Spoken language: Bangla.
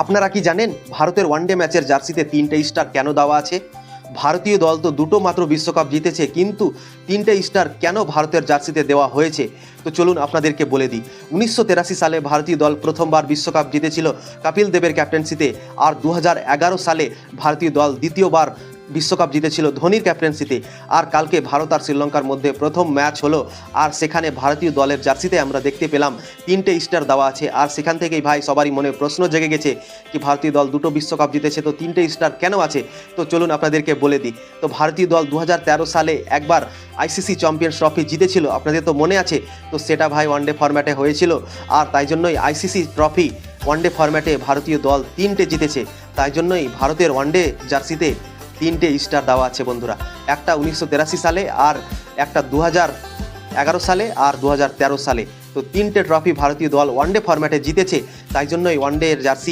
আপনারা কি জানেন ভারতের ওয়ানডে ম্যাচের জার্সিতে 3টে স্টার কেন দেওয়া আছে? ভারতীয় দল তো দুটো মাত্র বিশ্বকাপ জিতেছে, কিন্তু 3টে স্টার কেন ভারতের জার্সিতে দেওয়া হয়েছে? তো চলুন আপনাদেরকে বলে দিই। 1983 সালে ভারতীয় দল প্রথমবার বিশ্বকাপ জিতেছিল কপিল দেবের ক্যাপ্টেন্সিতে, আর 2011 সালে ভারতীয় দল দ্বিতীয়বার বিশ্বকাপ জিতেছিল ধোনির ক্যাপ্টেন্সিতে। আর কালকে ভারত আর শ্রীলঙ্কার মধ্যে প্রথম ম্যাচ হলো, আর সেখানে ভারতীয় দলের জার্সিতে আমরা দেখতে পেলাম 3টে স্টার দেওয়া আছে। আর সেখান থেকেই ভাই সবারই মনে প্রশ্ন জেগে গেছে কি ভারতীয় দল দুটো বিশ্বকাপ জিতেছে, তো 3টে স্টার কেন আছে? তো চলুন আপনাদেরকে বলে দিই। তো ভারতীয় দল 2013 সালে একবার আইসিসি চ্যাম্পিয়ন্স ট্রফি জিতেছিল, আপনাদের তো মনে আছে। তো সেটা ভাই ওয়ানডে ফরম্যাটে হয়েছিল, আর তাই জন্যই আইসিসি ট্রফি ওয়ানডে ফরম্যাটে ভারতীয় দল 3টে জিতেছে। তাই জন্যই ভারতের ওয়ানডে জার্সিতে 3টে স্টার দেওয়া আছে বন্ধুরা। একটা 1983 সালে, আর একটা 2011 সালে, আর 2013 সালে। তো 3টে ট্রফি ভারতীয় দল ওয়ানডে ফরম্যাটে জিতেছে, তাই জন্যই ওয়ানডে জার্সি